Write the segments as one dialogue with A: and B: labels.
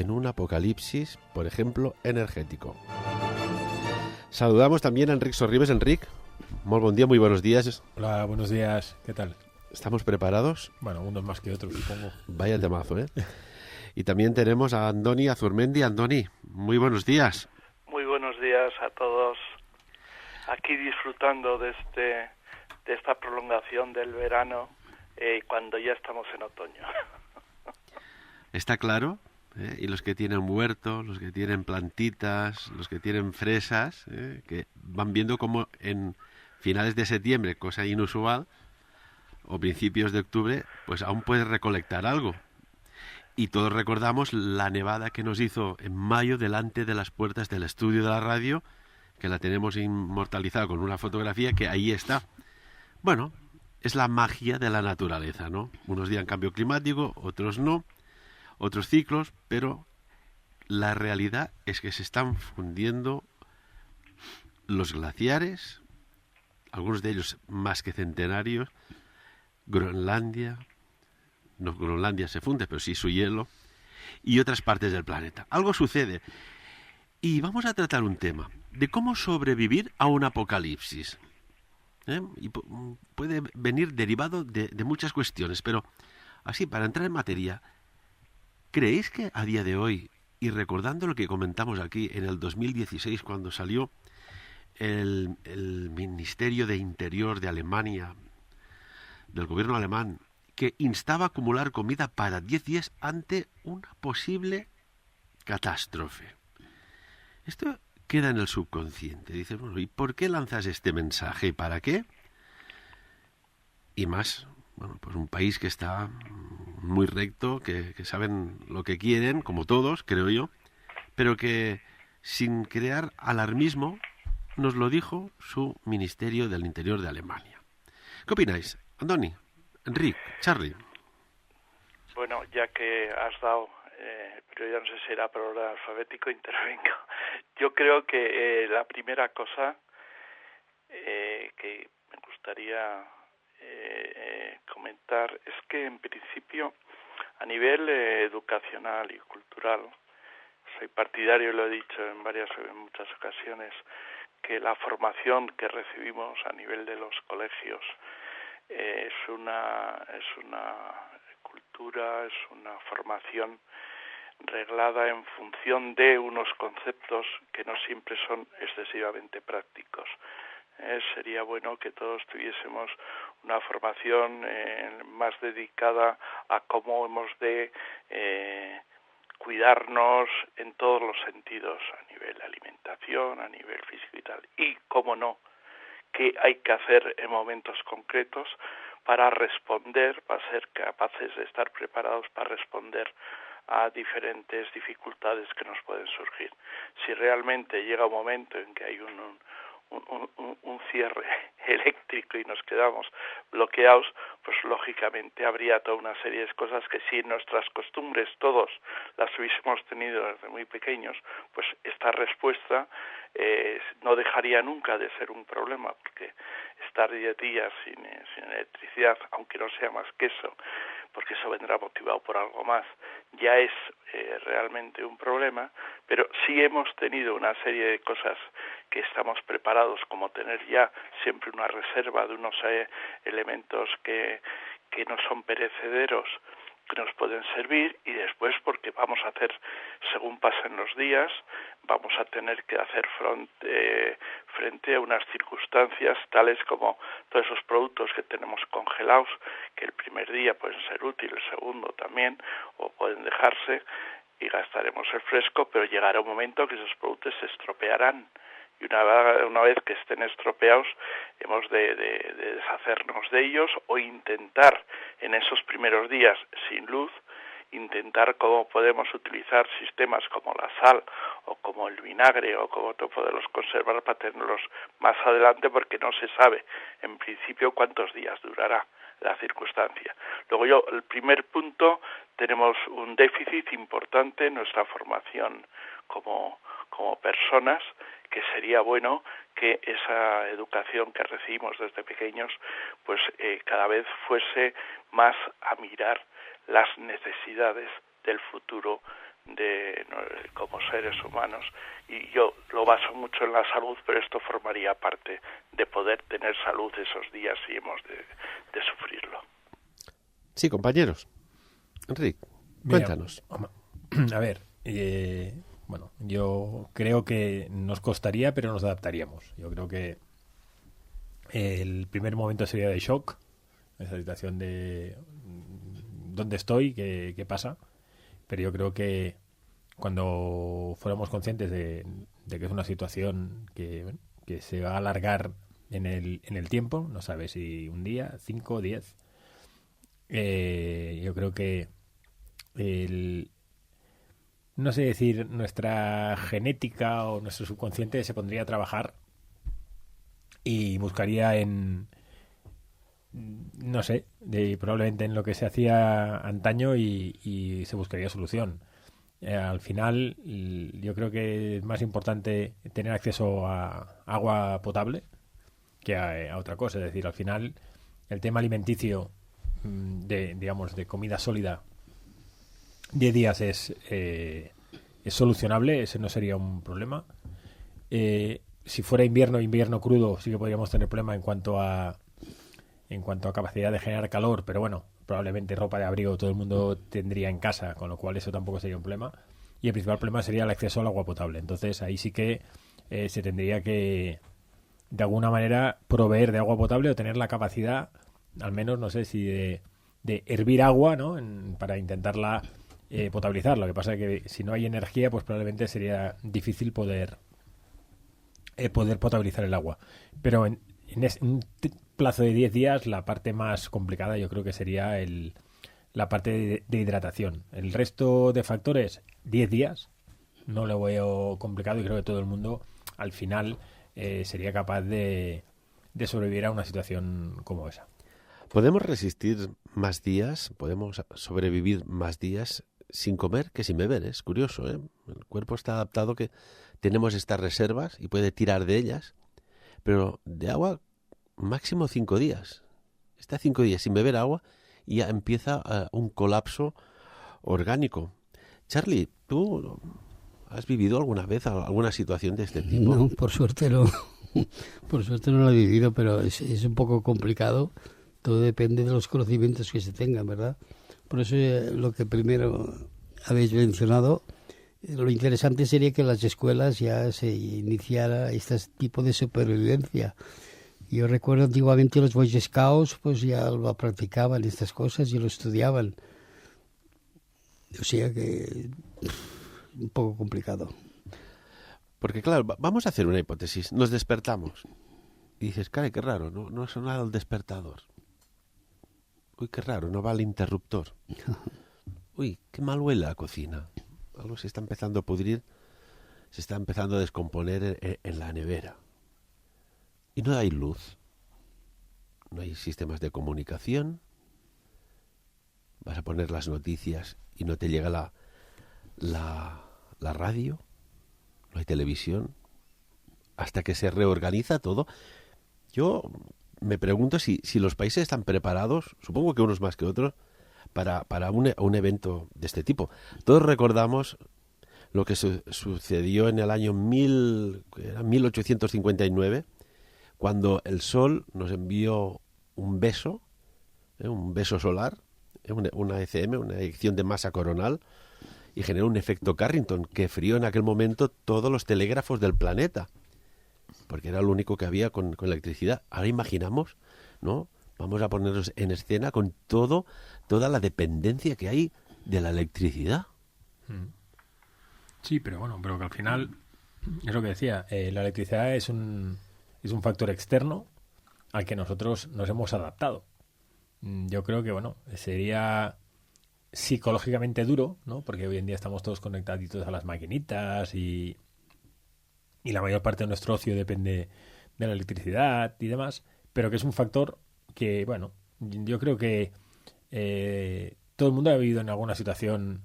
A: en un apocalipsis, por ejemplo, energético. Saludamos también a Enric Sorribes. Enric, muy buen día, muy buenos días.
B: Hola, buenos días, ¿qué tal?
A: ¿Estamos preparados?
B: Bueno, unos más que otros, supongo.
A: Vaya temazo, ¿eh? Y también tenemos a Andoni Azurmendi. Andoni, muy buenos días.
C: Muy buenos días a todos. Aquí disfrutando de esta prolongación del verano cuando ya estamos en otoño.
A: Está claro, y los que tienen huerto, los que tienen plantitas, los que tienen fresas, que van viendo cómo en finales de septiembre, cosa inusual, o principios de octubre, pues aún puedes recolectar algo. Y todos recordamos la nevada que nos hizo en mayo delante de las puertas del estudio de la radio, que la tenemos inmortalizada con una fotografía que ahí está. Bueno, es la magia de la naturaleza, ¿no? Unos días en cambio climático, otros no, otros ciclos, pero la realidad es que se están fundiendo los glaciares, algunos de ellos más que centenarios. Groenlandia se funde, pero sí su hielo, y otras partes del planeta. Algo sucede. Y vamos a tratar un tema de cómo sobrevivir a un apocalipsis. Y puede venir derivado de muchas cuestiones, pero así, para entrar en materia, ¿creéis que a día de hoy, y recordando lo que comentamos aquí en el 2016, cuando salió el Ministerio de Interior de Alemania, del gobierno alemán, que instaba a acumular comida para 10 días ante una posible catástrofe? Esto queda en el subconsciente. Dices, bueno, ¿y por qué lanzas este mensaje? ¿Y para qué? Y más, bueno, pues un país que está muy recto, que saben lo que quieren, como todos, creo yo, pero que sin crear alarmismo nos lo dijo su Ministerio del Interior de Alemania. ¿Qué opináis? Andoni, Enric, Charlie.
C: Bueno, ya que has dado, pero ya no sé si era por orden alfabético, intervengo. Yo creo que la primera cosa que me gustaría comentar es que en principio a nivel educacional y cultural soy partidario, lo he dicho en muchas ocasiones, que la formación que recibimos a nivel de los colegios es una cultura, es una formación reglada en función de unos conceptos que no siempre son excesivamente prácticos. Sería bueno que todos tuviésemos una formación más dedicada a cómo hemos de cuidarnos en todos los sentidos, a nivel alimentación, a nivel físico y tal. Y, cómo no, qué hay que hacer en momentos concretos para responder, para ser capaces de estar preparados para responder a diferentes dificultades que nos pueden surgir. Si realmente llega un momento en que hay un cierre eléctrico y nos quedamos bloqueados, pues lógicamente habría toda una serie de cosas que si nuestras costumbres todos las hubiésemos tenido desde muy pequeños, pues esta respuesta no dejaría nunca de ser un problema, porque estar 10 días sin electricidad, aunque no sea más que eso, porque eso vendrá motivado por algo más, ya es realmente un problema, pero sí hemos tenido una serie de cosas que estamos preparados, como tener ya siempre una reserva de unos elementos que no son perecederos, que nos pueden servir, y después porque vamos a hacer, según pasen los días, vamos a tener que hacer frente a unas circunstancias tales como todos esos productos que tenemos congelados, que el primer día pueden ser útiles, el segundo también, o pueden dejarse y gastaremos el fresco, pero llegará un momento que esos productos se estropearán. Y una vez que estén estropeados, hemos de deshacernos de ellos o intentar en esos primeros días sin luz, intentar cómo podemos utilizar sistemas como la sal o como el vinagre o cómo poderlos conservar para tenerlos más adelante, porque no se sabe en principio cuántos días durará la circunstancia. Luego el primer punto, tenemos un déficit importante en nuestra formación como personas, que sería bueno que esa educación que recibimos desde pequeños pues cada vez fuese más a mirar las necesidades del futuro como seres humanos, y yo lo baso mucho en la salud, pero esto formaría parte de poder tener salud esos días si hemos de sufrirlo.
A: Sí, compañeros. Enrique, cuéntanos.
B: Mira, a ver, bueno, yo creo que nos costaría, pero nos adaptaríamos. Yo creo que el primer momento sería de shock, esa situación de dónde estoy, qué pasa, pero yo creo que cuando fuéramos conscientes de que es una situación que se va a alargar en el tiempo, no sabes si un día, 5, 10, yo creo que no sé decir, nuestra genética o nuestro subconsciente se pondría a trabajar y buscaría no sé, probablemente en lo que se hacía antaño y se buscaría solución. Al final, yo creo que es más importante tener acceso a agua potable que a otra cosa. Es decir, al final, el tema alimenticio digamos, de comida sólida 10 días es solucionable, ese no sería un problema. Si fuera invierno crudo, sí que podríamos tener problema en cuanto a capacidad de generar calor, pero bueno, probablemente ropa de abrigo todo el mundo tendría en casa, con lo cual eso tampoco sería un problema. Y el principal problema sería el acceso al agua potable. Entonces ahí sí que se tendría que, de alguna manera, proveer de agua potable o tener la capacidad, al menos, no sé si de hervir agua, ¿no? Para intentarla potabilizar. Lo que pasa es que si no hay energía, pues probablemente sería difícil poder potabilizar el agua. Pero en un plazo de 10 días, la parte más complicada yo creo que sería la parte de hidratación. El resto de factores, 10 días, no lo veo complicado y creo que todo el mundo al final sería capaz de sobrevivir a una situación como esa.
A: ¿Podemos resistir más días? ¿Podemos sobrevivir más días sin comer que sin beber? Es curioso, ¿eh? El cuerpo está adaptado, que tenemos estas reservas y puede tirar de ellas, pero de agua máximo 5 días. Está 5 días sin beber agua y ya empieza un colapso orgánico. Charlie, ¿tú has vivido alguna vez alguna situación de este tipo?
D: No, por suerte no. Por suerte no lo he vivido, pero es un poco complicado. Todo depende de los conocimientos que se tengan, ¿verdad? Por eso lo que primero habéis mencionado, lo interesante sería que en las escuelas ya se iniciara este tipo de supervivencia. Yo recuerdo antiguamente los Boy Scouts pues ya lo practicaban estas cosas y lo estudiaban. O sea que un poco complicado.
A: Porque claro, vamos a hacer una hipótesis. Nos despertamos y dices, caray, qué raro, no suena el despertador. Uy, qué raro, no va el interruptor. Uy, qué mal huele la cocina. Algo se está empezando a pudrir, se está empezando a descomponer en la nevera. Y no hay luz. No hay sistemas de comunicación. Vas a poner las noticias y no te llega la radio. No hay televisión. Hasta que se reorganiza todo. Yo me pregunto si los países están preparados, supongo que unos más que otros, para un evento de este tipo. Todos recordamos lo que sucedió en el año 1859, cuando el Sol nos envió un beso solar, una ECM, una eyección de masa coronal, y generó un efecto Carrington que frió en aquel momento todos los telégrafos del planeta, porque era lo único que había con electricidad. Ahora imaginamos, ¿no? Vamos a ponernos en escena con toda la dependencia que hay de la electricidad.
B: Sí, pero que al final, es lo que decía, la electricidad es un factor externo al que nosotros nos hemos adaptado. Yo creo que, sería psicológicamente duro, ¿no? Porque hoy en día estamos todos conectaditos a las maquinitas y la mayor parte de nuestro ocio depende de la electricidad y demás, pero que es un factor que, yo creo que todo el mundo ha vivido en alguna situación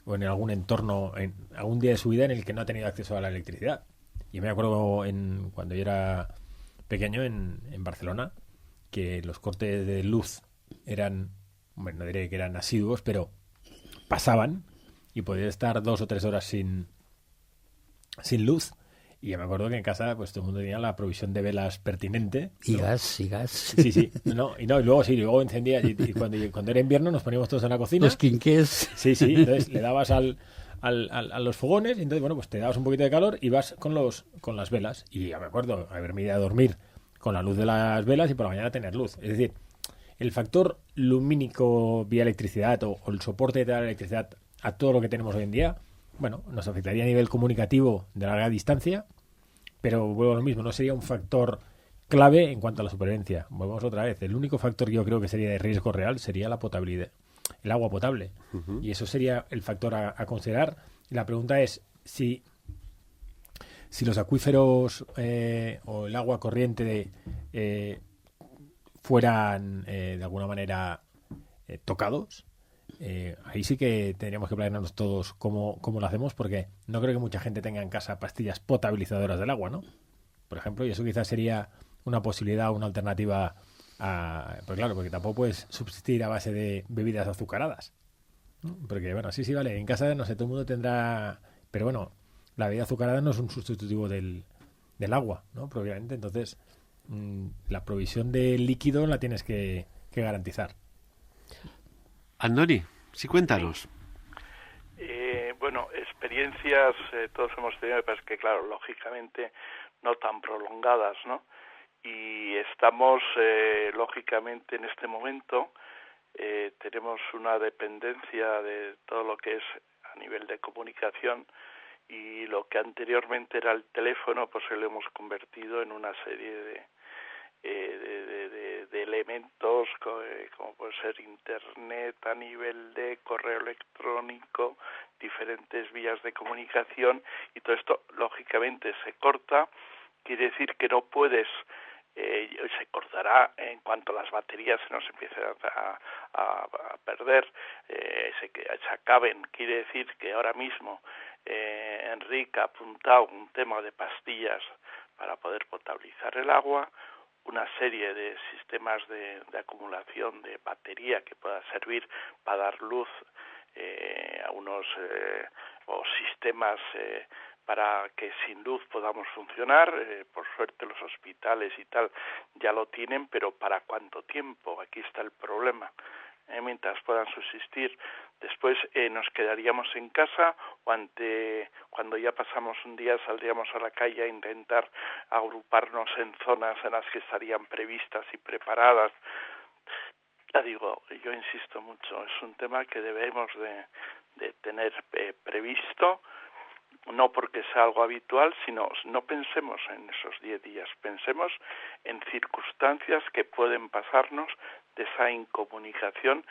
B: o en algún entorno, en algún día de su vida en el que no ha tenido acceso a la electricidad. Y me acuerdo cuando yo era pequeño en Barcelona, que los cortes de luz eran, no diré que eran asiduos, pero pasaban, y podías estar 2 o 3 horas sin luz. Y yo me acuerdo que en casa pues todo el mundo tenía la provisión de velas pertinente,
D: Y
B: ¿no?
D: gas.
B: Sí. Y luego encendía y cuando era invierno nos poníamos todos en la cocina.
D: Los quinqués.
B: Sí, entonces le dabas a los fogones y entonces, bueno, pues te dabas un poquito de calor y vas con las velas. Y ya me acuerdo haberme ido a dormir con la luz de las velas y por la mañana tener luz. Es decir, el factor lumínico vía electricidad o el soporte de la electricidad a todo lo que tenemos hoy en día, bueno, nos afectaría a nivel comunicativo de larga distancia, pero vuelvo a lo mismo, no sería un factor clave en cuanto a la supervivencia. Volvemos otra vez. El único factor que yo creo que sería de riesgo real sería la potabilidad, el agua potable. Y eso sería el factor a considerar. Y la pregunta es si los acuíferos o el agua corriente fueran de alguna manera tocados, ahí sí que tendríamos que plantearnos todos cómo lo hacemos, porque no creo que mucha gente tenga en casa pastillas potabilizadoras del agua, ¿no? Por ejemplo, y eso quizás sería una posibilidad, una alternativa pues claro, porque tampoco puedes subsistir a base de bebidas azucaradas, ¿no? Porque bueno, sí, vale, en casa no sé, todo el mundo tendrá, pero bueno, la bebida azucarada no es un sustitutivo del agua, ¿no? Propiamente, entonces la provisión de líquido la tienes que garantizar.
A: Andoni, sí, cuéntanos.
C: Bueno, experiencias todos hemos tenido, pero es que claro, lógicamente no tan prolongadas, ¿no? Y estamos, lógicamente, en este momento tenemos una dependencia de todo lo que es a nivel de comunicación, y lo que anteriormente era el teléfono, pues lo hemos convertido en una serie de elementos como puede ser internet, a nivel de correo electrónico, diferentes vías de comunicación, y todo esto lógicamente se corta. Quiere decir que no puedes, se cortará en cuanto las baterías se nos empiecen a perder, se acaben. Quiere decir que ahora mismo Enrique ha apuntado un tema de pastillas para poder potabilizar el agua, una serie de sistemas de acumulación de batería que pueda servir para dar luz a unos o sistemas para que sin luz podamos funcionar. Por suerte los hospitales y tal ya lo tienen, pero ¿para cuánto tiempo? Aquí está el problema. Mientras puedan subsistir. Después nos quedaríamos en casa, o cuando ya pasamos un día saldríamos a la calle a intentar agruparnos en zonas en las que estarían previstas y preparadas. Ya digo, yo insisto mucho, es un tema que debemos de tener previsto, no porque sea algo habitual, sino no pensemos en esos 10 días, pensemos en circunstancias que pueden pasarnos de esa incomunicación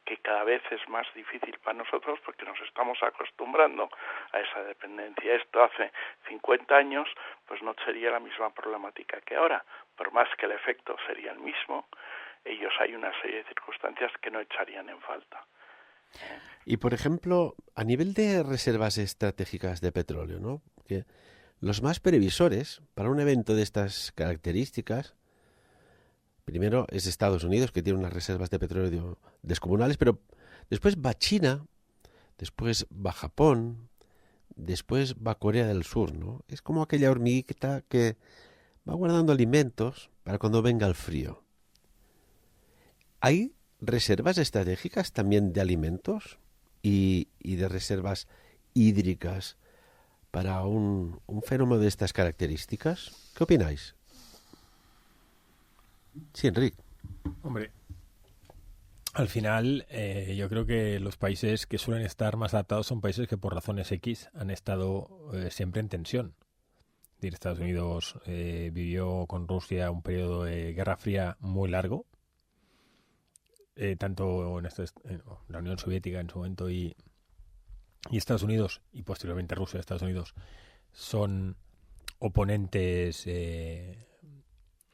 C: que cada vez es más difícil para nosotros porque nos estamos acostumbrando a esa dependencia. Esto hace 50 años pues no sería la misma problemática que ahora, por más que el efecto sería el mismo, hay una serie de circunstancias que no echarían en falta.
A: Y por ejemplo, a nivel de reservas estratégicas de petróleo, ¿no? Que los más previsores para un evento de estas características, primero es Estados Unidos, que tiene unas reservas de petróleo descomunales, pero después va China, después va Japón, después va Corea del Sur, ¿no? Es como aquella hormiguita que va guardando alimentos para cuando venga el frío. ¿Hay reservas estratégicas también de alimentos y de reservas hídricas para un fenómeno de estas características? ¿Qué opináis? Sí, Enrique.
B: Hombre, al final yo creo que los países que suelen estar más adaptados son países que por razones X han estado siempre en tensión. Es decir, Estados Unidos vivió con Rusia un periodo de Guerra Fría muy largo, tanto en la Unión Soviética en su momento y Estados Unidos, y posteriormente Rusia y Estados Unidos, son oponentes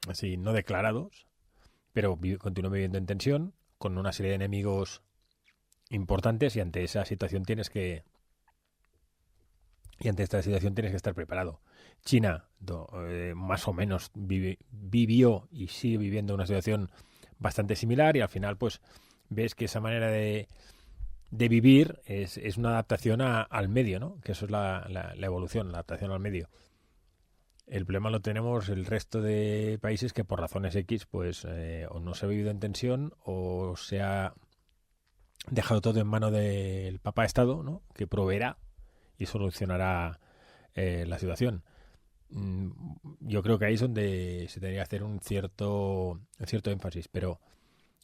B: así no declarados, pero continúan viviendo en tensión con una serie de enemigos importantes, y ante esa situación tienes que estar preparado. China más o menos vivió y sigue viviendo una situación bastante similar, y al final pues ves que esa manera de de vivir es una adaptación al medio, ¿no? Que eso es la evolución, la adaptación al medio. El problema lo tenemos el resto de países que por razones X, pues o no se ha vivido en tensión o se ha dejado todo en mano del Papa Estado, ¿no? Que proveerá y solucionará la situación. Yo creo que ahí es donde se tendría que hacer un cierto énfasis, pero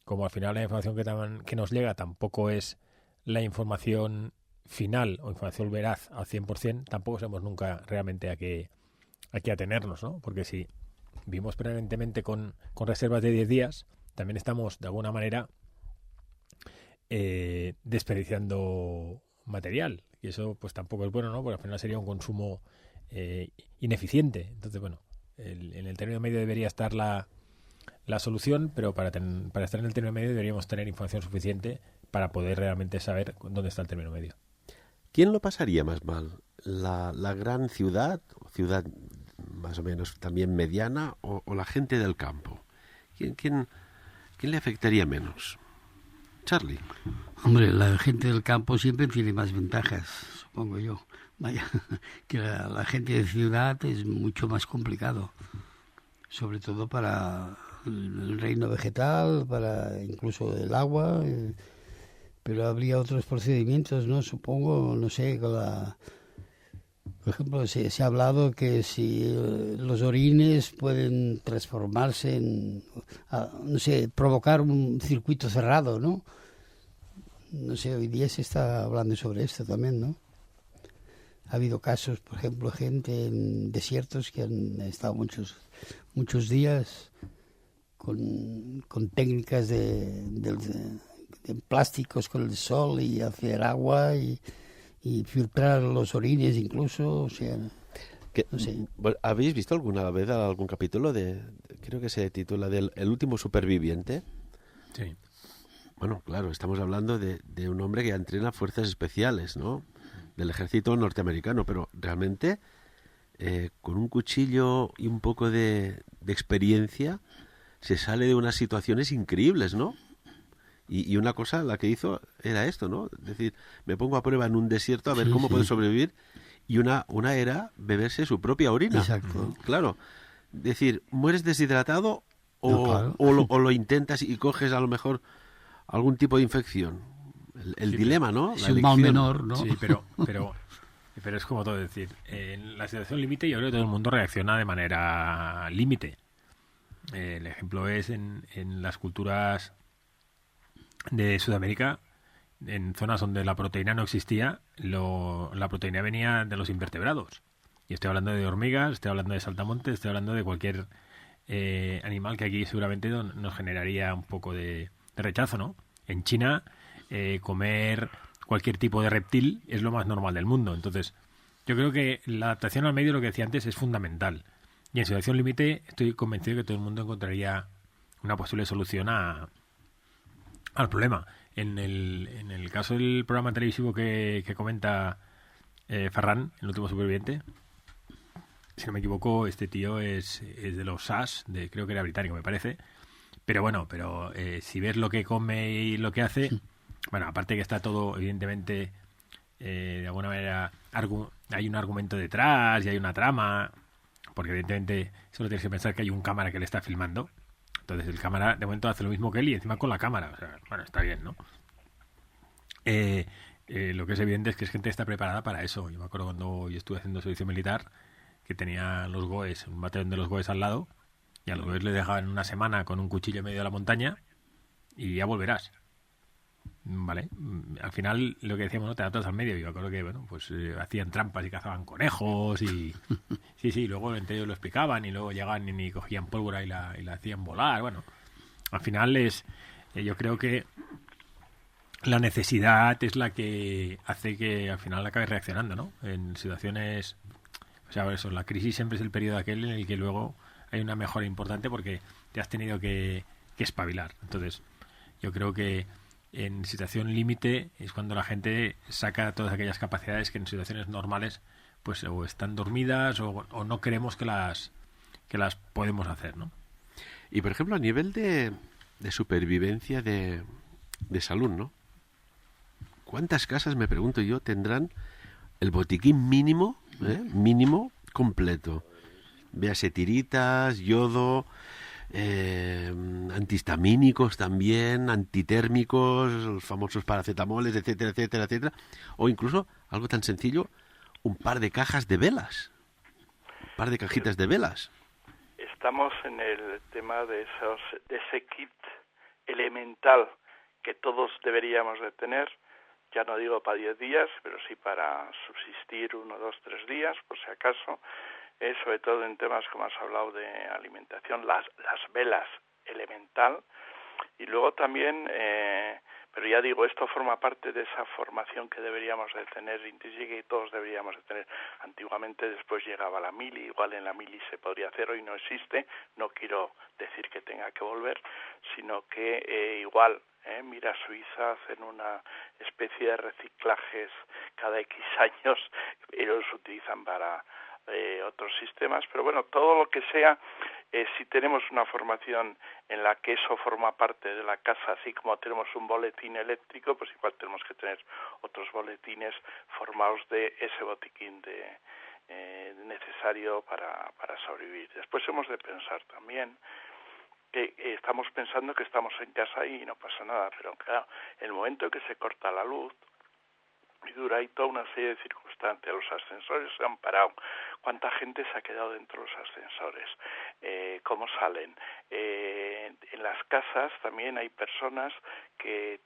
B: como al final la información que nos llega tampoco es la información final o información veraz al 100%, tampoco sabemos nunca realmente a qué atenernos, ¿no? Porque si vivimos permanentemente con reservas de 10 días, también estamos de alguna manera desperdiciando material, y eso pues tampoco es bueno, ¿no? Porque al final sería un consumo ineficiente. Entonces, bueno, en el término medio debería estar la solución, pero para estar en el término medio deberíamos tener información suficiente para poder realmente saber dónde está el término medio.
A: ¿Quién lo pasaría más mal? ¿La gran ciudad más o menos también mediana, o la gente del campo? ¿Quién le afectaría menos? Charlie.
D: Hombre, la gente del campo siempre tiene más ventajas, supongo yo. Vaya, que la gente de ciudad es mucho más complicado, sobre todo para el reino vegetal, para incluso el agua, pero habría otros procedimientos, ¿no? Supongo, no sé, por ejemplo, se ha hablado que si los orines pueden transformarse en, no sé, provocar un circuito cerrado, ¿no? No sé, hoy día se está hablando sobre esto también, ¿no? Ha habido casos, por ejemplo, gente en desiertos que han estado muchos días con técnicas de plásticos con el sol y hacer agua y filtrar los orines incluso, o sea, no sé.
A: ¿Habéis visto alguna vez algún capítulo creo que se titula El último superviviente?
B: Sí.
A: Bueno, claro, estamos hablando de un hombre que entrena fuerzas especiales, ¿no? Del ejército norteamericano, pero realmente con un cuchillo y un poco de experiencia se sale de unas situaciones increíbles, ¿no? Y una cosa, la que hizo era esto, ¿no? Es decir, me pongo a prueba en un desierto a ver cómo puedo sobrevivir, y una era beberse su propia orina.
D: Exacto.
A: Claro. Es decir, mueres deshidratado
D: claro.
A: o lo intentas y coges a lo mejor algún tipo de infección. El dilema, ¿no?
D: Es un mal menor, ¿no?
B: Sí, pero es como todo, decir, en la situación límite yo creo que todo el mundo reacciona de manera límite. El ejemplo es en las culturas de Sudamérica, en zonas donde la proteína no existía, la proteína venía de los invertebrados. Y estoy hablando de hormigas, estoy hablando de saltamontes, estoy hablando de cualquier animal que aquí seguramente nos generaría un poco de rechazo, ¿no? En China, comer cualquier tipo de reptil es lo más normal del mundo. Entonces, yo creo que la adaptación al medio, lo que decía antes, es fundamental. Y en situación límite estoy convencido de que todo el mundo encontraría una posible solución al problema. En el caso del programa televisivo que comenta Ferran, El último superviviente, si no me equivoco, este tío es de los SAS, creo que era británico, me parece. Pero bueno, si ves lo que come y lo que hace, bueno, aparte que está todo, evidentemente, de alguna manera, hay un argumento detrás y hay una trama, porque evidentemente solo tienes que pensar que hay un cámara que le está filmando. Entonces el cámara de momento hace lo mismo que él y encima con la cámara. O sea, bueno, está bien, ¿no? Lo que es evidente es que gente está preparada para eso. Yo me acuerdo cuando yo estuve haciendo servicio militar, que tenía los GOES, un batallón de los GOES al lado, y a los GOES le dejaban una semana con un cuchillo en medio de la montaña y ya volverás. Vale, al final lo que decíamos, no te adaptas al medio. Yo me acuerdo que, bueno, pues hacían trampas y cazaban conejos y sí, luego entre ellos lo explicaban y luego llegaban y cogían pólvora y la hacían volar. Bueno, al final yo creo que la necesidad es la que hace que al final acabe reaccionando, ¿no? En situaciones, o sea, eso, la crisis siempre es el periodo aquel en el que luego hay una mejora importante porque te has tenido que espabilar. Entonces, yo creo que en situación límite es cuando la gente saca todas aquellas capacidades que en situaciones normales pues o están dormidas o no creemos que las podemos hacer, ¿no?
A: Y por ejemplo, a nivel de supervivencia de salud, ¿no? ¿cuántas casas, me pregunto yo, tendrán el botiquín mínimo, mínimo completo? Véase tiritas, yodo, antihistamínicos también, antitérmicos, los famosos paracetamoles, etcétera, etcétera, etcétera. O incluso algo tan sencillo, un par de cajas de velas, un par de cajitas de velas.
C: Estamos en el tema de ese kit elemental que todos deberíamos de tener, ya no digo para 10 días, pero sí para subsistir 1, 2, 3 días, por si acaso, sobre todo en temas como has hablado de alimentación, las velas elemental, y luego también, pero ya digo, esto forma parte de esa formación que deberíamos de tener intrínseca y todos deberíamos de tener. Antiguamente después llegaba la mili, igual en la mili se podría hacer, hoy no existe, no quiero decir que tenga que volver, sino que igual, mira Suiza, hacen una especie de reciclajes cada X años, y los utilizan para otros sistemas, pero bueno, todo lo que sea, si tenemos una formación en la que eso forma parte de la casa, así como tenemos un boletín eléctrico, pues igual tenemos que tener otros boletines formados de ese botiquín necesario para sobrevivir. Después hemos de pensar también que estamos pensando que estamos en casa y no pasa nada, pero claro, el momento en que se corta la luz, y dura ahí toda una serie de circunstancias, los ascensores se han parado, cuánta gente se ha quedado dentro de los ascensores, cómo salen. En las casas también hay personas que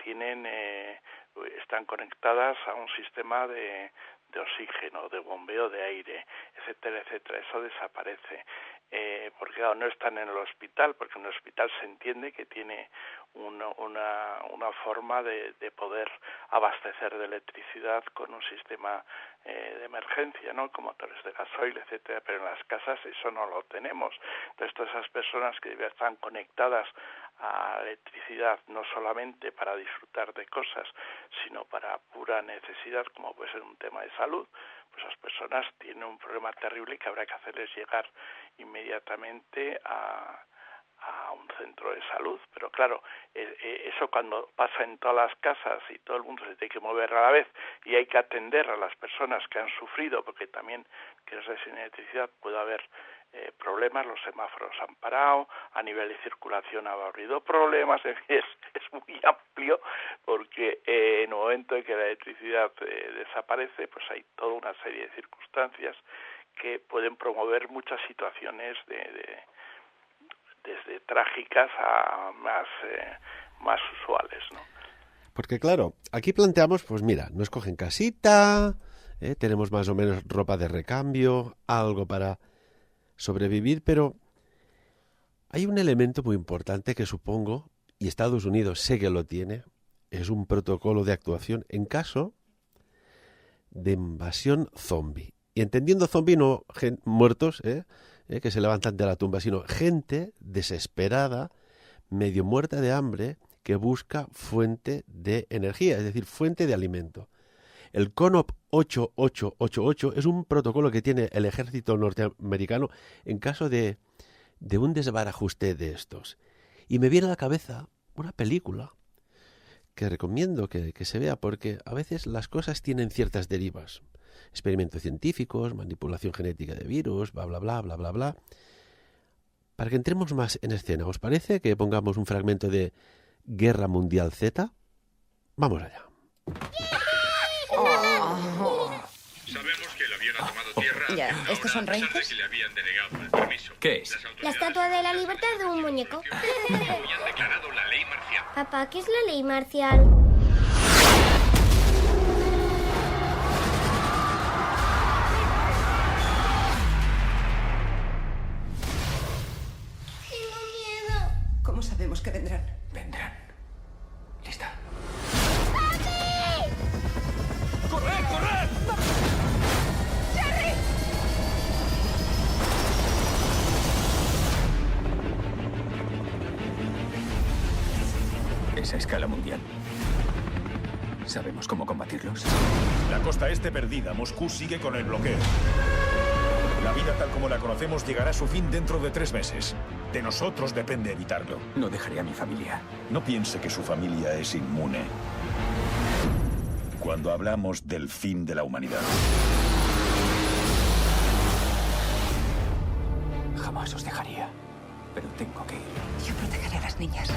C: están conectadas a un sistema de oxígeno, de bombeo de aire, etcétera, etcétera. Eso desaparece. Porque claro, no están en el hospital, porque en el hospital se entiende que tiene una forma de poder abastecer de electricidad con un sistema de emergencia, ¿no? Con motores de gasoil, etcétera, pero en las casas eso no lo tenemos. Entonces todas esas personas que están conectadas a la electricidad no solamente para disfrutar de cosas, sino para pura necesidad, como puede ser un tema de salud, pues esas personas tienen un problema terrible que habrá que hacerles llegar inmediatamente a un centro de salud. Pero claro, eso cuando pasa en todas las casas y todo el mundo se tiene que mover a la vez y hay que atender a las personas que han sufrido, porque también, que no sé, sin electricidad puede haber problemas, los semáforos han parado, a nivel de circulación ha habido problemas, es muy amplio, porque en el momento en que la electricidad desaparece, pues hay toda una serie de circunstancias que pueden promover muchas situaciones desde trágicas a más usuales, ¿no?
A: Porque claro, aquí planteamos, pues mira, nos cogen casita, tenemos más o menos ropa de recambio, algo para sobrevivir, pero hay un elemento muy importante que supongo, y Estados Unidos sé que lo tiene, es un protocolo de actuación en caso de invasión zombie. Y entendiendo zombie no muertos, que se levantan de la tumba, sino gente desesperada, medio muerta de hambre, que busca fuente de energía, es decir, fuente de alimento. El CONOP 8888 es un protocolo que tiene el ejército norteamericano en caso de un desbarajuste de estos. Y me viene a la cabeza una película que recomiendo que se vea, porque a veces las cosas tienen ciertas derivas. Experimentos científicos, manipulación genética de virus, bla, bla, bla, bla, bla, bla. Para que entremos más en escena, ¿os parece que pongamos un fragmento de Guerra Mundial Z? Vamos allá.
E: Sabemos que el avión ha tomado tierra.
F: Ya, ¿estos son raíces?
E: Que le habían denegado el permiso.
G: ¿Qué es?
H: La estatua de la libertad de un muñeco.
E: Habían declarado la ley marcial.
H: Papá, ¿qué es la ley marcial? Tengo miedo.
F: ¿Cómo sabemos que vendrán?
G: Vendrán. ¿Lista?
H: ¡Papi!
G: ¡Corred, corred!
H: ¡Jerry!
G: Es a escala mundial. ¿Sabemos cómo combatirlos?
I: La costa este perdida. Moscú sigue con el bloqueo. La vida tal como la conocemos llegará a su fin dentro de 3 meses. De nosotros depende evitarlo.
G: No dejaré a mi familia.
I: No piense que su familia es inmune. cuando hablamos del fin de la humanidad.
G: Jamás os dejaría, pero tengo que ir.
F: Yo protegeré a las niñas.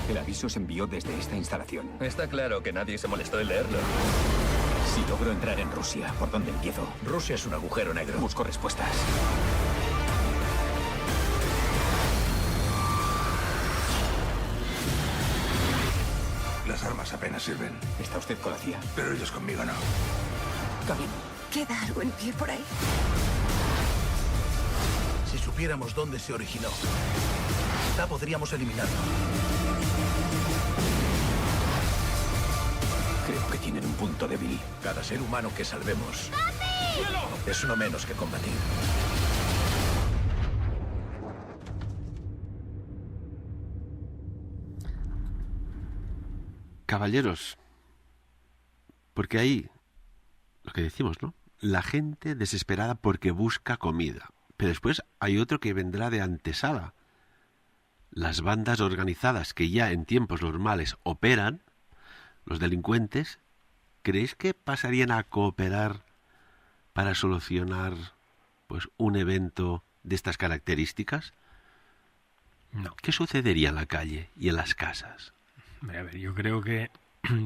G: El aviso se envió desde esta instalación.
J: Está claro que nadie se molestó en leerlo.
G: Si logro entrar en Rusia, ¿por dónde empiezo?
J: Rusia es un agujero negro.
G: Busco respuestas.
J: Las armas apenas sirven,
G: ¿Está usted con la CIA?
J: pero ellos conmigo no.
G: Camino.
F: Queda algo en pie por ahí.
J: Si supiéramos dónde se originó, quizá podríamos eliminarlo.
G: Creo que tienen un punto débil.
J: Cada ser humano que salvemos es uno menos que combatir.
A: Caballeros, porque ahí, lo que decimos, ¿no? La gente desesperada porque busca comida. Pero después hay otro que vendrá de antesala. Las bandas organizadas que ya en tiempos normales operan, los delincuentes, ¿creéis que pasarían a cooperar para solucionar pues un evento de estas características?
B: No.
A: ¿Qué sucedería en la calle y en las casas?
B: A ver, yo creo que,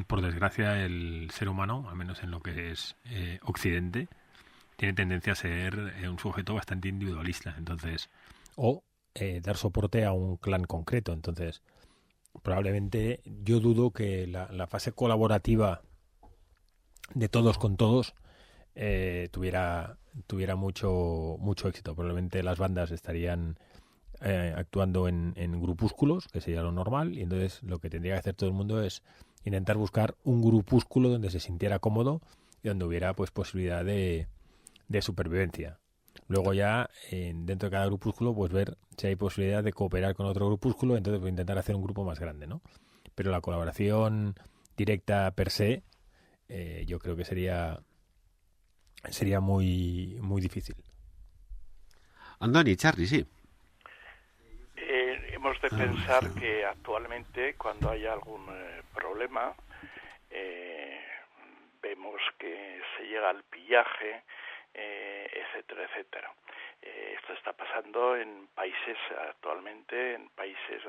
B: por desgracia, el ser humano, al menos en lo que es Occidente, tiene tendencia a ser un sujeto bastante individualista, entonces, o dar soporte a un clan concreto. Entonces, probablemente yo dudo que la fase colaborativa de todos con todos tuviera mucho éxito. Probablemente las bandas estarían actuando en grupúsculos, que sería lo normal, y entonces lo que tendría que hacer todo el mundo es intentar buscar un grupúsculo donde se sintiera cómodo y donde hubiera pues posibilidad de supervivencia. Luego ya dentro de cada grupúsculo pues ver si hay posibilidad de cooperar con otro grupúsculo, entonces pues, intentar hacer un grupo más grande, ¿no? Pero la colaboración directa per se yo creo que sería muy difícil.
A: Andoni, Charly, sí.
C: Hemos de pensar que actualmente cuando hay algún problema vemos que se llega al pillaje, etcétera, etcétera. Esto está pasando en países actualmente, en países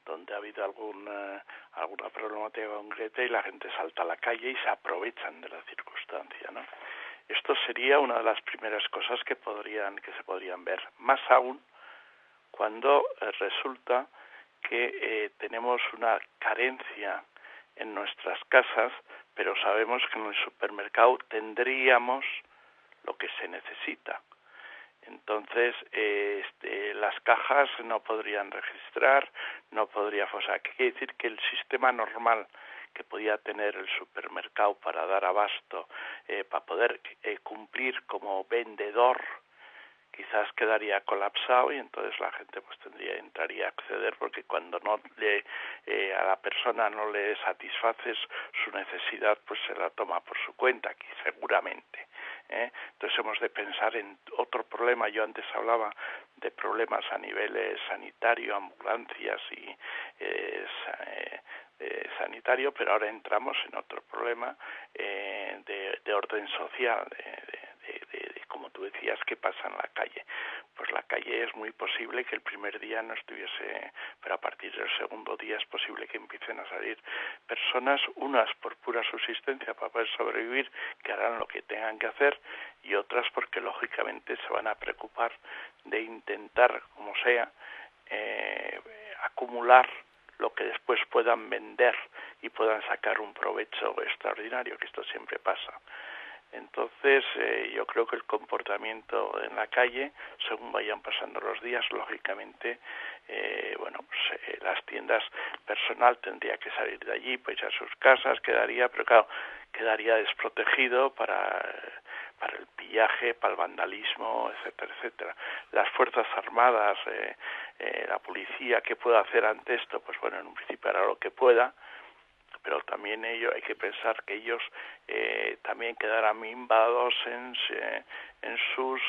C: donde ha habido alguna problemática concreta y la gente salta a la calle y se aprovechan de la circunstancia, ¿no? Esto sería una de las primeras cosas que se podrían ver. Más aún cuando resulta que tenemos una carencia en nuestras casas, pero sabemos que en el supermercado tendríamos lo que se necesita. Entonces, las cajas no podrían registrar, o sea, ¿qué quiere decir? Que el sistema normal que podía tener el supermercado para dar abasto, para poder cumplir como vendedor, quizás quedaría colapsado y entonces la gente pues entraría a acceder, porque cuando a la persona no le satisfaces su necesidad, pues se la toma por su cuenta, aquí seguramente. Entonces hemos de pensar en otro problema. Yo antes hablaba de problemas a nivel sanitario, ambulancias y sanitario, pero ahora entramos en otro problema de orden social, como tú decías, ¿qué pasa en la calle? Pues la calle es muy posible que el primer día no estuviese, pero a partir del segundo día es posible que empiecen a salir personas, unas por pura subsistencia para poder sobrevivir, que harán lo que tengan que hacer, y otras porque lógicamente se van a preocupar de intentar, como sea, acumular lo que después puedan vender y puedan sacar un provecho extraordinario, que esto siempre pasa. Entonces, yo creo que el comportamiento en la calle, según vayan pasando los días, lógicamente, las tiendas, personal tendría que salir de allí, pues a sus casas, quedaría desprotegido para el pillaje, para el vandalismo, etcétera, etcétera. Las Fuerzas Armadas, la policía, ¿qué puede hacer ante esto? Pues bueno, en un principio hará lo que pueda, pero también hay que pensar que ellos también quedarán mimbados en sus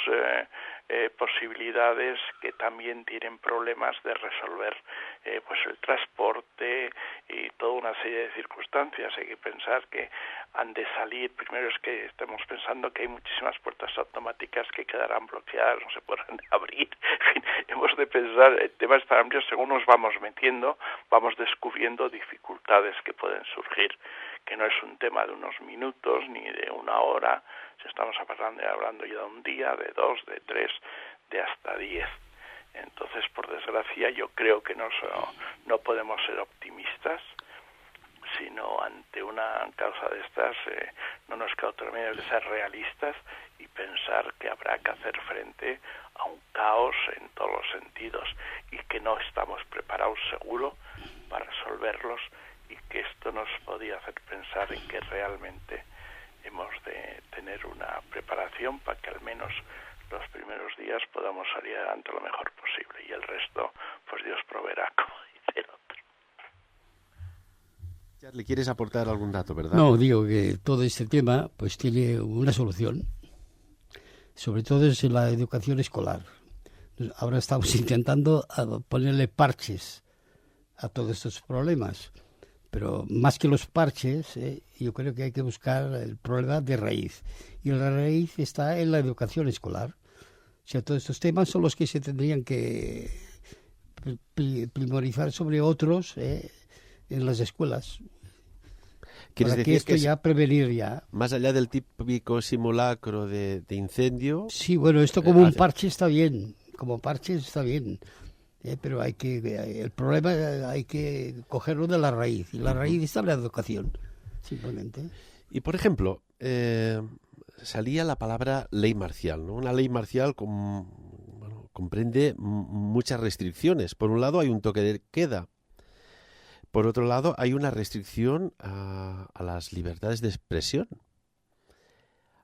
C: posibilidades, que también tienen problemas de resolver pues el transporte y toda una serie de circunstancias. Hay que pensar que han de salir, primero es que estamos pensando que hay muchísimas puertas automáticas que quedarán bloqueadas, no se podrán abrir. En fin, hemos de pensar en temas tan amplios. Según nos vamos metiendo, vamos descubriendo dificultades que pueden surgir, que no es un tema de unos minutos ni de una hora, si estamos hablando ya de un día, de 2, de 3, de hasta 10. Entonces, por desgracia, yo creo que no podemos ser optimistas, sino ante una causa de estas no nos queda otro medio de ser realistas y pensar que habrá que hacer frente a un caos en todos los sentidos y que no estamos preparados seguro para resolverlos, y que esto nos podía hacer pensar en que realmente hemos de tener una preparación para que al menos los primeros días podamos salir adelante lo mejor posible, y el resto pues Dios proveerá, como dice el otro.
A: ¿Le quieres aportar algún dato, verdad?
D: No, digo que todo este tema pues tiene una solución, sobre todo es en la educación escolar. Ahora estamos intentando ponerle parches a todos estos problemas, pero más que los parches, yo creo que hay que buscar el problema de raíz. Y la raíz está en la educación escolar. O sea, todos estos temas son los que se tendrían que priorizar sobre otros en las escuelas.
A: ¿Quieres
D: para
A: decir
D: que esto
A: que
D: ya prevenir ya?
A: Más allá del típico simulacro de incendio...
D: Sí, bueno, esto como un parche está bien. Como parche está bien. Pero el problema hay que cogerlo de la raíz, y la raíz está en la educación, simplemente.
A: Y por ejemplo, salía la palabra ley marcial, ¿no? Una ley marcial comprende muchas restricciones. Por un lado hay un toque de queda, por otro lado hay una restricción a las libertades de expresión.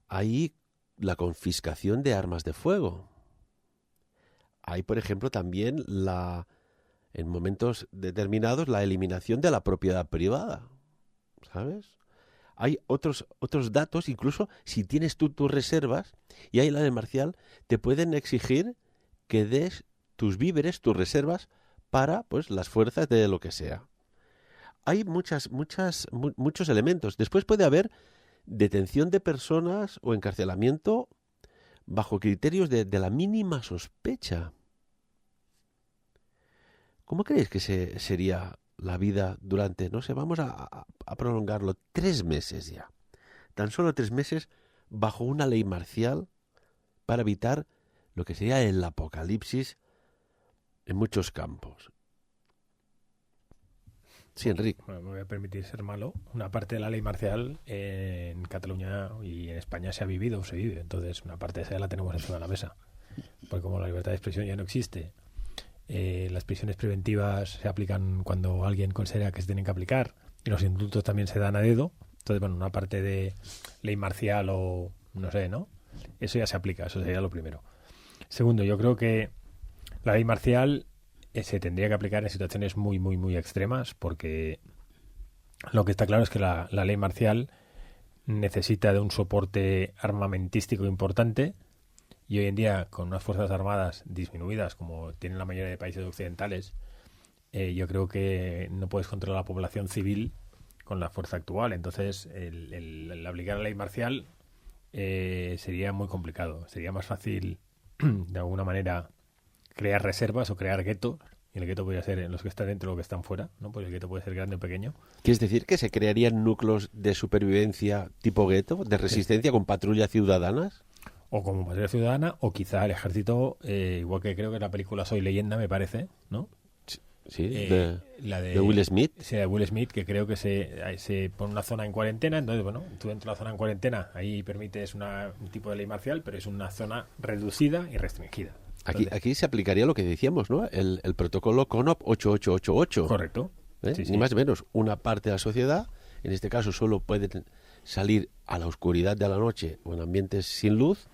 A: Hay la confiscación de armas de fuego. Hay, por ejemplo, también en momentos determinados la eliminación de la propiedad privada, ¿sabes? Hay otros datos, incluso si tienes tú tus reservas, y hay la ley marcial, te pueden exigir que des tus víveres, tus reservas, para pues las fuerzas de lo que sea. Hay muchos elementos. Después puede haber detención de personas o encarcelamiento bajo criterios de la mínima sospecha. ¿Cómo creéis que sería la vida durante, no sé, vamos a prolongarlo 3 meses ya? Tan solo 3 meses bajo una ley marcial para evitar lo que sería el apocalipsis en muchos campos. Sí, Enrique.
B: Bueno, me voy a permitir ser malo. Una parte de la ley marcial en Cataluña y en España se ha vivido o se vive. Entonces, una parte de esa ya la tenemos encima de la mesa. Porque como la libertad de expresión ya no existe, las prisiones preventivas se aplican cuando alguien considera que se tienen que aplicar, y los indultos también se dan a dedo. Entonces, bueno, una parte de ley marcial o no sé, ¿no? Eso ya se aplica, eso sería lo primero. Segundo, yo creo que la ley marcial se tendría que aplicar en situaciones muy, muy, muy extremas, porque lo que está claro es que la ley marcial necesita de un soporte armamentístico importante, y hoy en día, con unas fuerzas armadas disminuidas, como tienen la mayoría de países occidentales, yo creo que no puedes controlar a la población civil con la fuerza actual. Entonces, el aplicar la ley marcial sería muy complicado. Sería más fácil, de alguna manera, crear reservas o crear guetos, y el gueto podría ser en los que están dentro o los que están fuera, ¿no? Pues el gueto puede ser grande o pequeño.
A: ¿Quieres decir que se crearían núcleos de supervivencia tipo gueto, de resistencia, con patrullas ciudadanas?
B: O como patrulla ciudadana, o quizá el ejército, igual que creo que en la película Soy Leyenda, me parece, ¿no?
A: Sí,
B: de
A: Will Smith.
B: Sí, de Will Smith, que creo que se pone una zona en cuarentena. Entonces, bueno, tú dentro de la zona en cuarentena, ahí permites un tipo de ley marcial, pero es una zona reducida y restringida.
A: Aquí se aplicaría lo que decíamos, ¿no? El protocolo CONOP 8888.
B: Correcto.
A: Sí. Ni más ni menos. Una parte de la sociedad, en este caso solo puede salir a la oscuridad de la noche o en ambientes sin luz,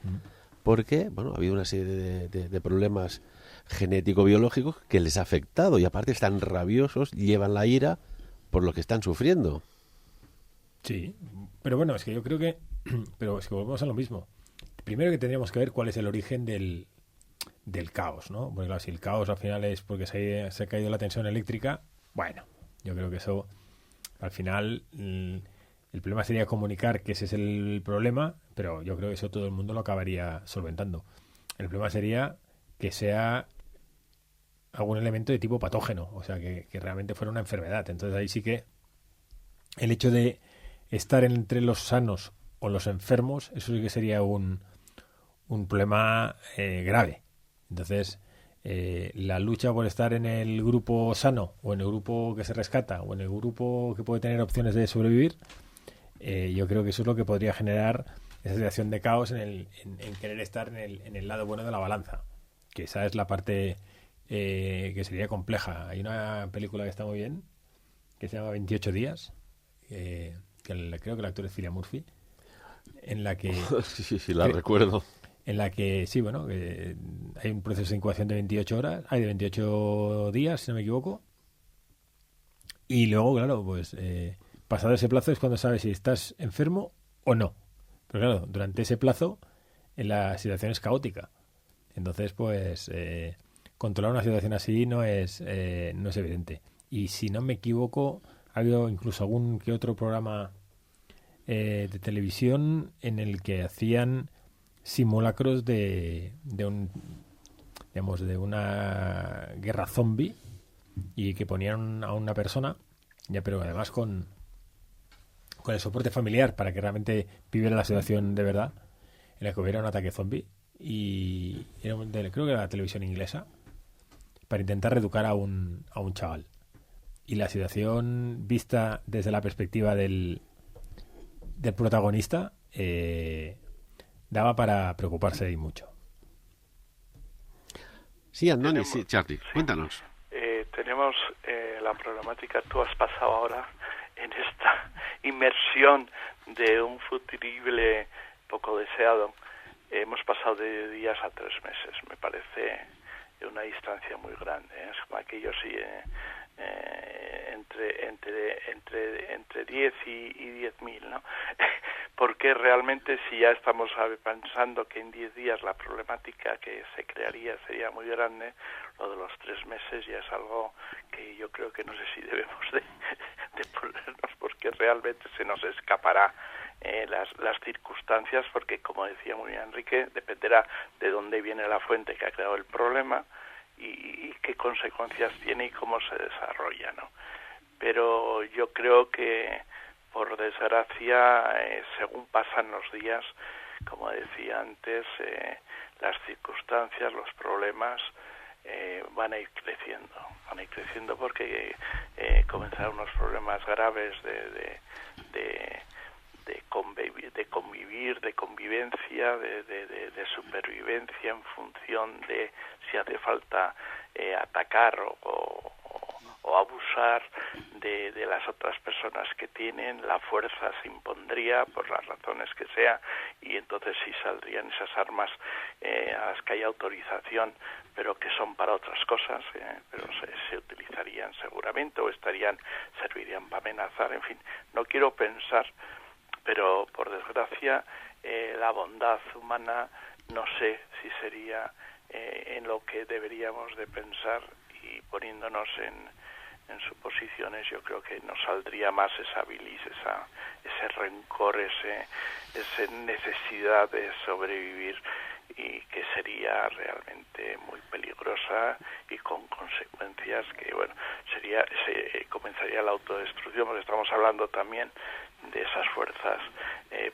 A: porque, bueno, ha habido una serie de problemas genético-biológicos que les ha afectado, y aparte están rabiosos, llevan la ira por lo que están sufriendo.
B: Sí, pero bueno, es que yo creo que... Pero es que volvemos a lo mismo. Primero que tendríamos que ver cuál es el origen del del caos, ¿no? Porque claro, si el caos al final es porque se ha caído la tensión eléctrica, bueno, yo creo que eso al final el problema sería comunicar que ese es el problema, pero yo creo que eso todo el mundo lo acabaría solventando. El problema sería que sea algún elemento de tipo patógeno, o sea, que realmente fuera una enfermedad. Entonces ahí sí que el hecho de estar entre los sanos o los enfermos, eso sí que sería un problema grave. Entonces, la lucha por estar en el grupo sano o en el grupo que se rescata o en el grupo que puede tener opciones de sobrevivir, yo creo que eso es lo que podría generar esa situación de caos en querer estar en el lado bueno de la balanza, que esa es la parte que sería compleja. Hay una película que está muy bien, que se llama 28 días, creo que el actor es Cillian Murphy, en la que...
A: sí, la recuerdo.
B: En la que, sí, bueno, hay un proceso de incubación de 28 horas, hay de 28 días, si no me equivoco, y luego, claro, pues pasado ese plazo es cuando sabes si estás enfermo o no. Pero claro, durante ese plazo la situación es caótica. Entonces, pues, controlar una situación así no es evidente. Y si no me equivoco, ha habido incluso algún que otro programa de televisión en el que hacían simulacros de una guerra zombie y que ponían a una persona, ya, pero además con el soporte familiar para que realmente viviera la situación de verdad, en la que hubiera un ataque zombie, y creo que era la televisión inglesa, para intentar reeducar a un chaval. Y la situación vista desde la perspectiva del protagonista daba para preocuparse y mucho.
A: Sí, Andoni, sí, Charlie, cuéntanos.
C: Tenemos la problemática, tú has pasado ahora en esta inmersión de un futurible poco deseado. Hemos pasado de días a 3 meses, me parece una distancia muy grande. Es como aquello sí, entre 10 y 10.000, ¿no? Porque realmente si ya estamos pensando que en 10 días la problemática que se crearía sería muy grande, lo de los 3 meses ya es algo que yo creo que no sé si debemos de ponernos, porque realmente se nos escapará las circunstancias, porque como decía muy bien Enrique, dependerá de dónde viene la fuente que ha creado el problema y qué consecuencias tiene y cómo se desarrolla, ¿no? Pero yo creo que, por desgracia, según pasan los días, como decía antes, las circunstancias, los problemas van a ir creciendo porque comenzarán unos problemas graves de convivir, de convivencia, de supervivencia en función de si hace falta atacar o abusar de las otras personas que tienen. La fuerza se impondría por las razones que sea, y entonces sí saldrían esas armas a las que hay autorización, pero que son para otras cosas, pero se utilizarían seguramente o servirían para amenazar. En fin, no quiero pensar, pero por desgracia la bondad humana no sé si sería en lo que deberíamos de pensar, y poniéndonos en suposiciones, yo creo que nos saldría más esa bilis, ese rencor, esa necesidad de sobrevivir, y que sería realmente muy peligrosa y con consecuencias que, bueno, comenzaría la autodestrucción, porque estamos hablando también de esas fuerzas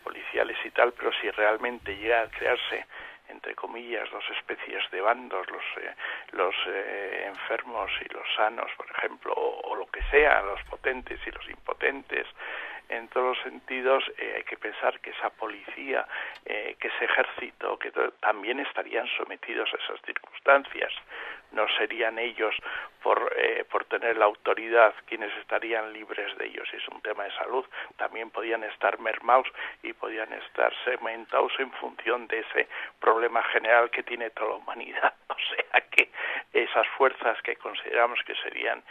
C: policiales y tal, pero si realmente llega a crearse, entre comillas, 2 especies de bandos, los enfermos y los sanos, por ejemplo, o lo que sea, los potentes y los impotentes, en todos los sentidos, hay que pensar que esa policía, que ese ejército, que también estarían sometidos a esas circunstancias. No serían ellos, por tener la autoridad, quienes estarían libres de ellos. Si es un tema de salud, también podían estar mermados y podían estar segmentados en función de ese problema general que tiene toda la humanidad. O sea que esas fuerzas que consideramos que serían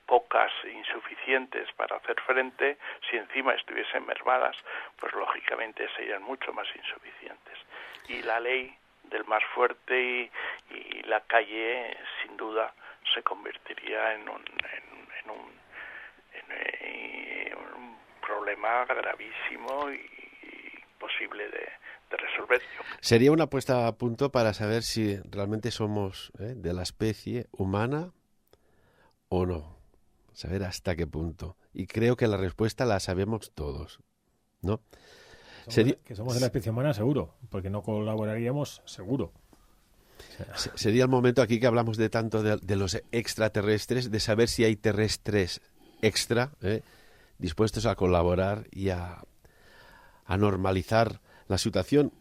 C: pocas, insuficientes para hacer frente, si encima estuviesen mermadas, pues lógicamente serían mucho más insuficientes. Y la ley del más fuerte y la calle sin duda se convertiría en un problema gravísimo y posible de resolver.
A: Sería una puesta a punto para saber si realmente somos de la especie humana o no. Saber hasta qué punto. Y creo que la respuesta la sabemos todos, ¿no?
B: Que somos de la especie humana, seguro, porque no colaboraríamos, seguro. O sea,
A: sería el momento aquí que hablamos de tanto de los extraterrestres, de saber si hay terrestres extra, dispuestos a colaborar y a normalizar la situación.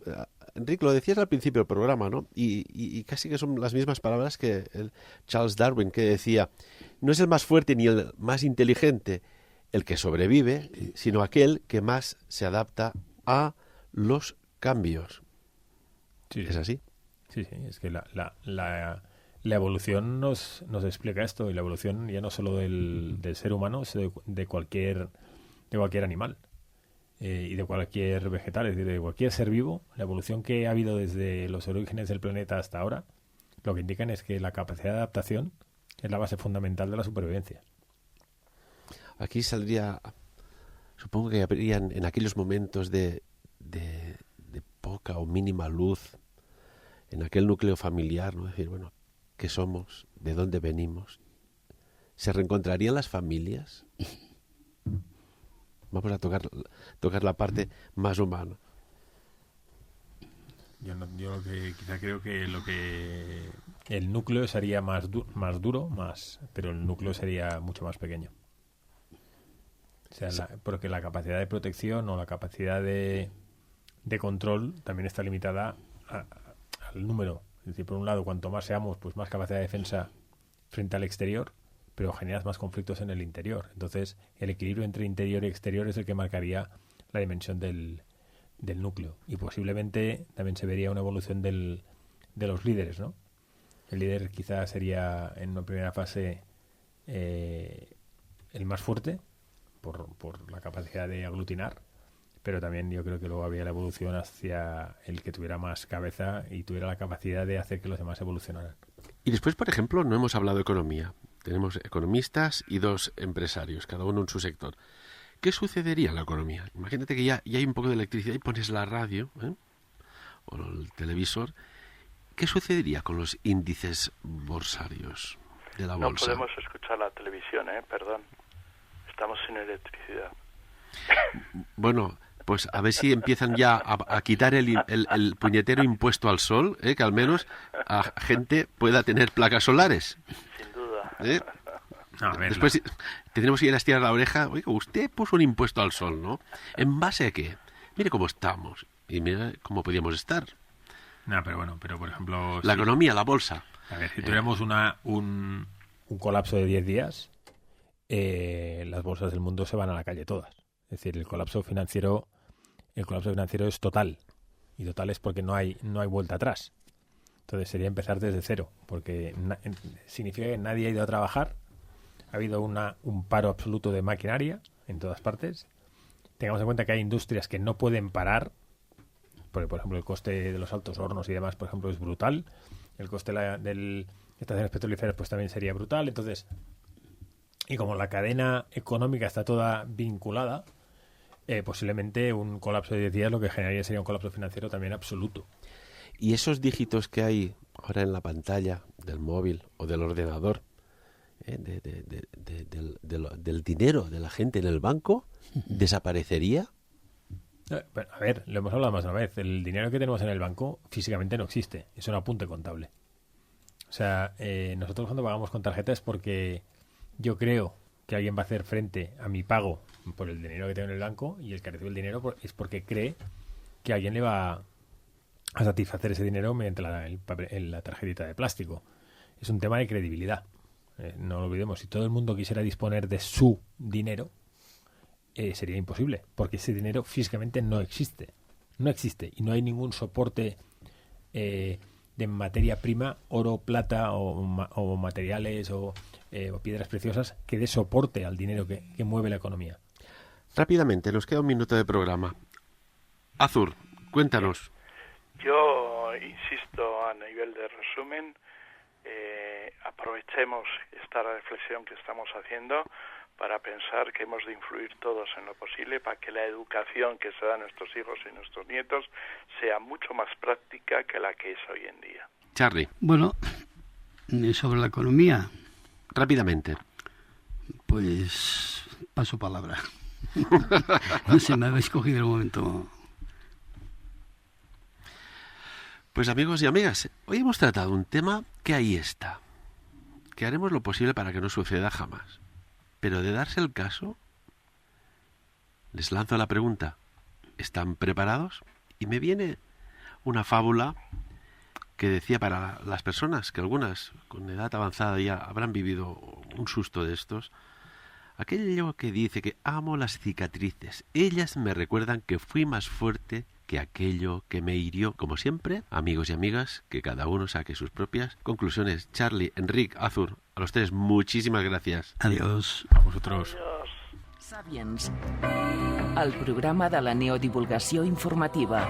A: Enrique, lo decías al principio del programa, ¿no? Y casi que son las mismas palabras que el Charles Darwin, que decía, no es el más fuerte ni el más inteligente el que sobrevive, sino aquel que más se adapta a los cambios.
B: Sí.
A: ¿Es así?
B: Sí, es que la evolución nos explica esto, y la evolución ya no solo del ser humano, sino de cualquier animal. Y de cualquier vegetal, es decir, de cualquier ser vivo. La evolución que ha habido desde los orígenes del planeta hasta ahora, lo que indican es que la capacidad de adaptación es la base fundamental de la supervivencia.
A: Aquí saldría, supongo que habrían en aquellos momentos de poca o mínima luz, en aquel núcleo familiar, ¿no? Es decir, bueno, ¿qué somos? ¿De dónde venimos? ¿Se reencontrarían las familias? Vamos a tocar la parte más humana.
B: Yo lo que quizá creo que el núcleo sería más duro, pero el núcleo sería mucho más pequeño. O sea, porque la capacidad de protección o la capacidad de control también está limitada al número. Es decir, por un lado, cuanto más seamos, pues más capacidad de defensa frente al exterior, pero generas más conflictos en el interior. Entonces, el equilibrio entre interior y exterior es el que marcaría la dimensión del núcleo. Y posiblemente también se vería una evolución de los líderes, ¿no? El líder quizás sería, en una primera fase, el más fuerte, por la capacidad de aglutinar, pero también yo creo que luego habría la evolución hacia el que tuviera más cabeza y tuviera la capacidad de hacer que los demás evolucionaran.
A: Y después, por ejemplo, no hemos hablado de economía. Tenemos economistas y 2 empresarios, cada uno en su sector. ¿Qué sucedería en la economía? Imagínate que ya hay un poco de electricidad y pones la radio o el televisor. ¿Qué sucedería con los índices borsarios de la bolsa?
C: No podemos escuchar la televisión, perdón. Estamos sin electricidad.
A: Bueno, pues a ver si empiezan ya a quitar el puñetero impuesto al sol, que al menos a gente pueda tener placas solares.
C: Sin duda.
B: A ver,
A: después tendremos que ir a estirar la oreja. Oiga, usted puso un impuesto al sol, ¿no? ¿En base a qué? Mire cómo estamos y mira cómo podíamos estar.
B: No, pero por ejemplo...
A: La economía, la bolsa.
B: A ver, si tuviéramos un colapso de 10 días, las bolsas del mundo se van a la calle todas. Es decir, el colapso financiero es total. Y total es porque no hay vuelta atrás. Entonces sería empezar desde cero, porque significa que nadie ha ido a trabajar. Ha habido un paro absoluto de maquinaria en todas partes. Tengamos en cuenta que hay industrias que no pueden parar, porque, por ejemplo, el coste de los altos hornos y demás, por ejemplo, es brutal. El coste de estaciones petrolíferas pues también sería brutal. Entonces, y como la cadena económica está toda vinculada, posiblemente un colapso de 10 días lo que generaría sería un colapso financiero también absoluto.
A: Y esos dígitos que hay ahora en la pantalla del móvil o del ordenador, del dinero de la gente en el banco, ¿desaparecería?
B: A ver, lo hemos hablado más de una vez. El dinero que tenemos en el banco físicamente no existe. Es un apunte contable. O sea, nosotros cuando pagamos con tarjeta es porque yo creo que alguien va a hacer frente a mi pago por el dinero que tengo en el banco, y el que recibe el dinero es porque cree que alguien le va a satisfacer ese dinero mediante la tarjetita de plástico. Es un tema de credibilidad. No lo olvidemos. Si todo el mundo quisiera disponer de su dinero, sería imposible, porque ese dinero físicamente no existe. No existe. Y no hay ningún soporte de materia prima, oro, plata o materiales o piedras preciosas que dé soporte al dinero que mueve la economía.
A: Rápidamente, nos queda un minuto de programa. Azur, cuéntanos.
C: Yo insisto a nivel de resumen, aprovechemos esta reflexión que estamos haciendo para pensar que hemos de influir todos en lo posible para que la educación que se da a nuestros hijos y nuestros nietos sea mucho más práctica que la que es hoy en día.
A: Charlie.
D: Bueno, sobre la economía.
A: Rápidamente.
D: Pues paso palabra. No sé, me habéis cogido el momento.
A: Pues amigos y amigas, hoy hemos tratado un tema que ahí está, que haremos lo posible para que no suceda jamás. Pero de darse el caso, les lanzo la pregunta, ¿están preparados? Y me viene una fábula que decía para las personas, que algunas con edad avanzada ya habrán vivido un susto de estos, aquello que dice que amo las cicatrices, ellas me recuerdan que fui más fuerte que aquello que me hirió. Como siempre, amigos y amigas, que cada uno saque sus propias conclusiones. Charlie, Enric, Azur, a los tres, muchísimas gracias.
D: Adiós.
B: A vosotros.
C: Adiós.
K: Sapiens, el programa de la neodivulgació informativa.